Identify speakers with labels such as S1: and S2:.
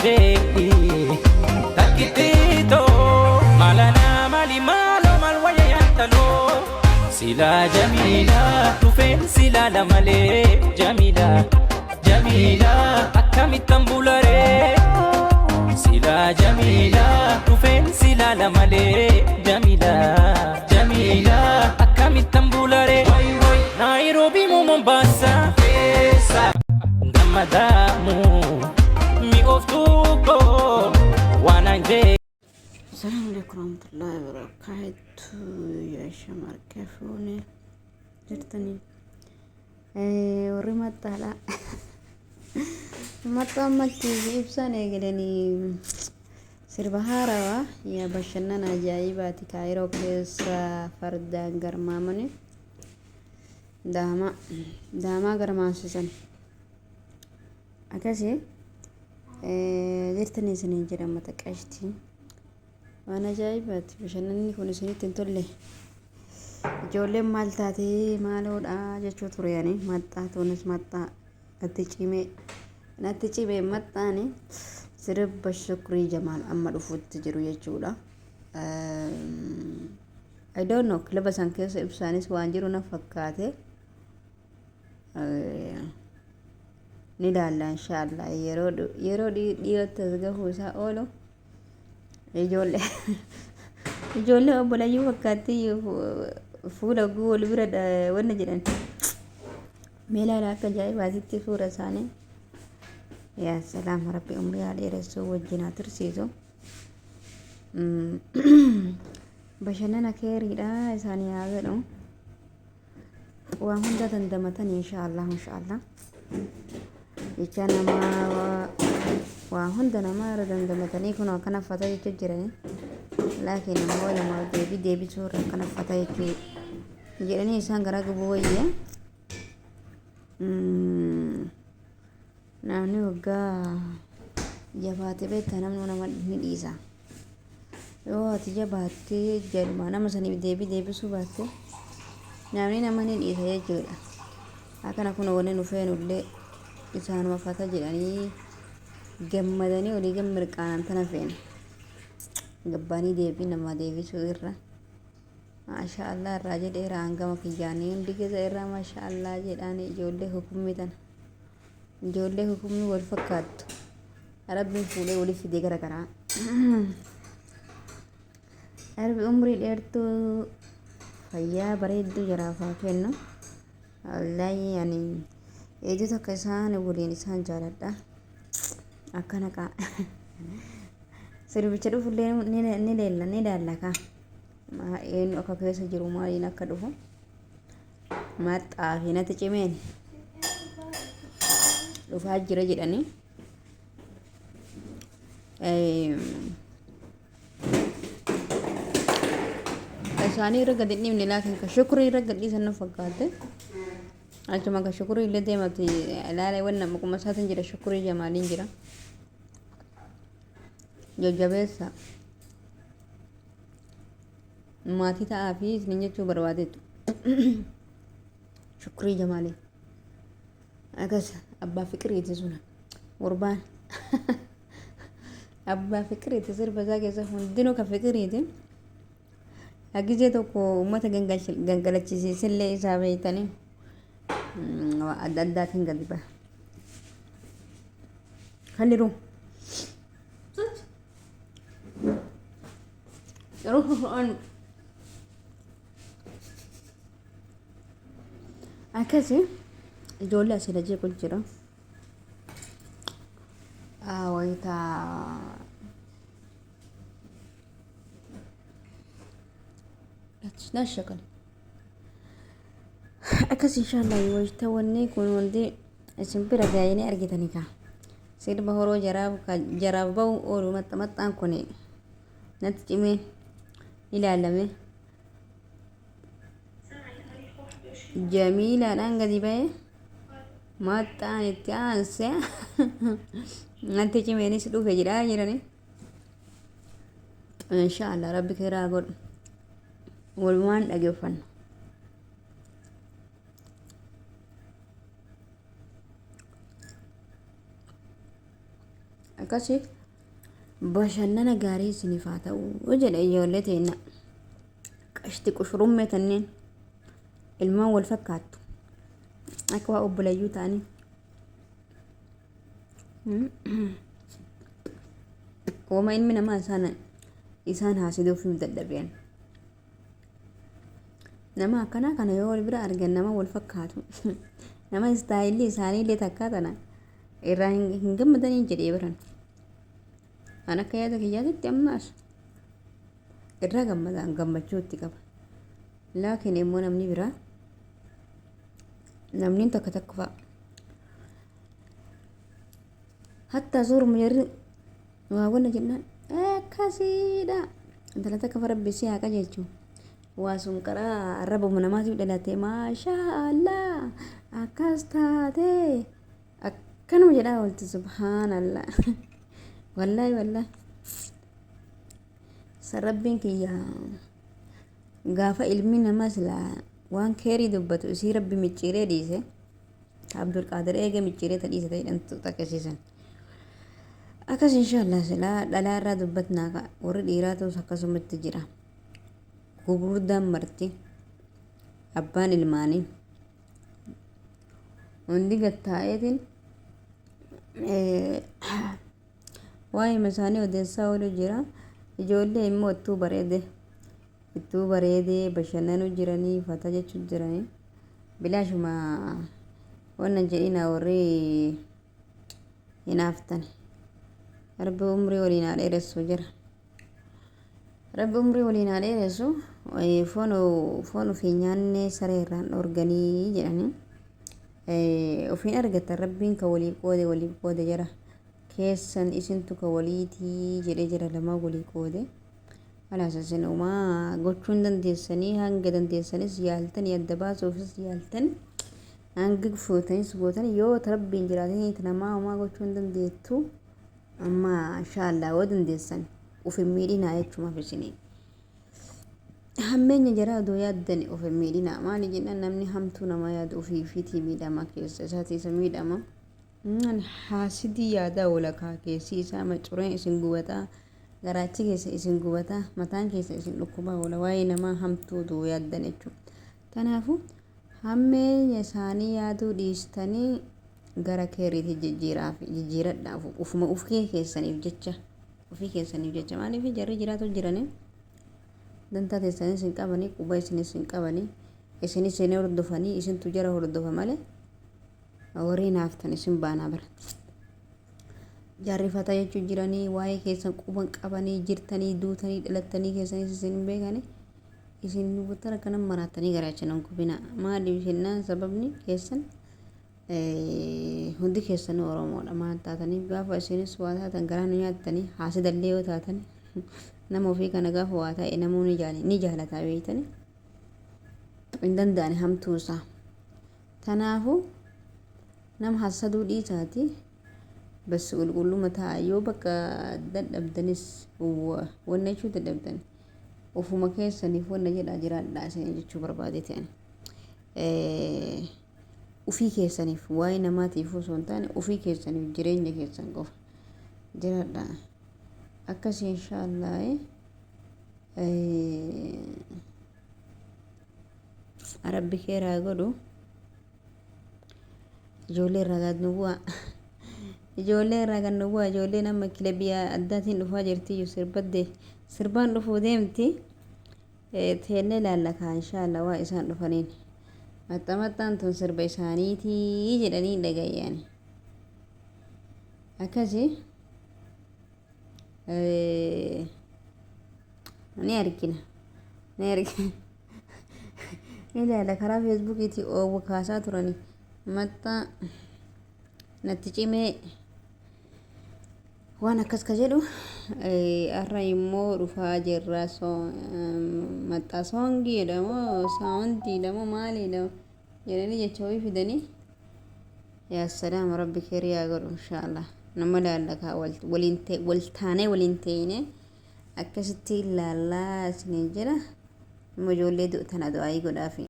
S1: wananjei takitito malana mali malo malwaya yantalo sila jamila tufen sila la male jamila jamila akamitambulare sila jamila tufen sila la male jamila jamila akamitambulare Nairobi mo Mombasa madamu mi oftuko wananjei.
S2: السلام عليكم ورحمة الله وبركاته يا شمال كيفوني جرتني ورمت على مطمتي إبساني قلني سير بهارة يا بشننا جايباتي كايرو كيسا فردان قرمامني داما قرماسسن أكاسي جرتني سنين جرى متكاشتي وانا جايبات بشنني كون سنين تنتولي جولي مالتاتي مالو جاتشو ترياني ماتا تونس ماتا نتيجي ماتاني سرب بشكري جمال أما رفوت تجرو يجولا I don't know كلبسان كيس إبسانيس وانجرو نفكاتي ندالا إن شاء الله يرو دي تزغفو سا أولو ijoollee obboleeyyuu fakkaatti fuula wal bira wanna jedhan meelaadha akka ajaa'ibaatitti suura isaanii yaa salaam rabbi umrii haa dheeressuu wajjin haa tursiisu bashannana keeriidha isaanii haa godhu waan hunda dandamatan inshaallah jecha namaa waa hunda namaa irra dandamatanii kun akkana uffata jecha jirani laakiin ammoo nama deebisuu irra akkana uffata jecha jedhanii isaan gara gubuu wayya namni waggaa jabaate beektaa namni nama ni dhiisa yoo ati jabaattee jedhuma nama saniif deebisuu baatte namni nama ni dhiisa jechuudha akkana kun wanni nufeenullee isaanuma uffata jedhanii gammadanii olii gammirqaanan tana feene gabbaanii deebii nama deebisuu irra maashaallah irraa jedheera hangama kiyyaanii hundi keessa irraa maashaallah jedhaan ijoollee hukumni wal fakkaattu rabbiin fuulee waliif fidee garagaraa rabbi umrii dheertuu fayyaa bareedduu jiraafaa kennu wallaahi ani eejjota akka isaan waliin isaan jaaladha akkana kaa sirbicha dhufullee ni daallaka eenyu akka keessa jiru maaliin akka dhufu maxxaa fi natti cimeen dhufaa jira jedhanii isaanii irra gadi dhimne laakiin ka shukrii irra gadhiisan na fakkaate achuma ka shukrii illee deemati ilaala wanna maquma isaatiin jira shukrii jamaaliin jira jajjabeessa maatii ta'aa fi isinin jechuu barbaadetu shukrii jamaalee akas abbaa fikiriiti suna gurbaan abbaa fikiriiti sirba isaa keessa hundinuu ka fikiriiti hagizee tokko uummata gangalachisiisillee isaa beeytanii adda addaatiin gadi ba'a halliru akkasi ijoollee asii lajee qul jira wayita nashakal akkas inshallah wayita wanni kun hundi isin bira gaayanii argitanii kaa sirba horoo jaraaf ba'u oolu maxxaan kun natti cimee ilaalame jamiilaadhaan gadi ba'e maxxaan itti aanse natti cimeenis dhufe jedhaa jirani inshallah rabbi kiraa godhu walumaan dhageeffanna akkasii bashannana gaarii isiniif haa ta'u jedha ijoollee teenna qashti qushrummee tanneen ilmaan wal fakkaattu akka waa obbolayyuu ta'anii wama ilmi namaa isaan haasiduuf hin dadhabeen nama akkanaa kana yoo wal bira argan nama wal fakkaatu nama istaayilii isaanii illee takkaa tana irraa hin gammadanii jedhee biran an akka yaada kiyyaatitti ammaas irraa gammachuu itti qaba laakiin immoo namni biraa namni takka fa'a hatta suuruma jarri waa walla jennaan akkasiidha intala takka farabbisii haqa jechuun waa sun qaraa arrabuma namaatiif dhalatee maashaa allaa akkas taatee akkanuma jedhaa oolti subhaanallaa wallaahi sarrabbiin kiyya gaafa ilmi namaa silaa waan keerii dubbatu isii rabbi micciiree dhiise abdul qaadir eega micciiree ta dhiise ta'edhantu takkisiisan akkas inshaallah silaa dhalaa irraa dubbatnaa warri dhiiraa ta'us akkasumatti jira gugurdaan marti abbaan ilmaanii hundi gattaa'eetiin waa'ee isaanii odeessaa oolu jira ijoollee immoo ittuu bareedee bashannanuu jiranii fata jechuu jiranii bilaashuma wannan jedhina warri hinaaftan rabbi umrii waliin haa dheeressu jira rabbi umrii waliin haa dheeressu foon ofii nyaannee saree irraan dhoorganii jedhanii ofiin argatan rabbiin ka walii qoode jira keessan isintu ka waliitii jedhee jira lama walii qoode alaas isin umaa gochuun dandeessanii hanga dandeessanis yaaltanii adda baasuufis yaaltan hanga fuutanis gootan yoo rabbiin jiraatanii namaa umaa gochuun dandeettu amma inshaallah waa dandeessan ufin miidhinaa jechumaaf isinii hammeenya jara adoo yaaddan ufin miidhinaa maali jennaan namni hamtuu namaa yaadu ofii fiitii miidhama keessa isaatiisa miidhama haasidii yaadaa walakaa keessi isaa macureen isin gubataa garaachi keessa isin gubataa mataan keessa isin dhukkubaa wala waa'ee namaa hamtuu adoo yaaddan jechuudha kanaafu hammeenya isaanii yaaduu dhiistanii gara keeriitti jijjiiradhaaf ufuma ofii keessaniif jecha maaliif jarri jiraatu jiranii dantaa teessanis hin qabanii quba isinis hin qabanii isinis isin hordofanii isintu jara hordofa malee warri naaftan isin baanaa bira jarrifata jechuu jiranii waa'ee keessan quban qabanii jirtanii duutanii dhalattanii keessanis isin hin beekanii isin dubbata akkanan maraatanii garaachanan gubina maaliif jennaan sababni keessan hundi keessan oromoodha maal taatanii gaafa isinis waa taatan garaa nu nyaattanii haasidallee yoo taatan nama ofii kana gaafa waa ta'e namuu ni jaalataa beeytanii hin danda'ani hamtuusaa tanaafu nama hasaduu dhiisaati bas qulqulluma ta'a yoo bakka dadhabdanis wanna jechuu dadhabdan ofuma keessaniif wanna jedhaa jiraadhaa isin jechuu barbaade ta'an ufii keessaniif waa'ee namaatiif osoo hin taane ufii keessaniif jireenya keessan qofa jiraadhaa akkasii inshaallah rabbi keeraa godhu ijoollee irraa gad nu bu'a ijoollee nama kilabii addaatiin dhufaa jirti sirbaan dhufuu deemti teellee laallakaa inshaallah waa isaan dhufaniin maxxamattaan tun sirba isaaniitii jedhanii dhagayyaan akkasii ni argina ilaala karaa feesbuukiitii oowwa kaasaa turanii maxxaa natti cimee waan akkas ka jedhu arra immoo dhufaa jirra maxxaa soongii jedhamoo saawundii jedhamoo maali jedhamoo jedhanii jecha wayii fidanii yaa salaam rabbi keeriyaa godhu inshaallah nama laallakaa waltaanee waliin ta'ine akkasitti ilaallaa isinii jira nama ijoollee du'tan adu'aayii godhaafi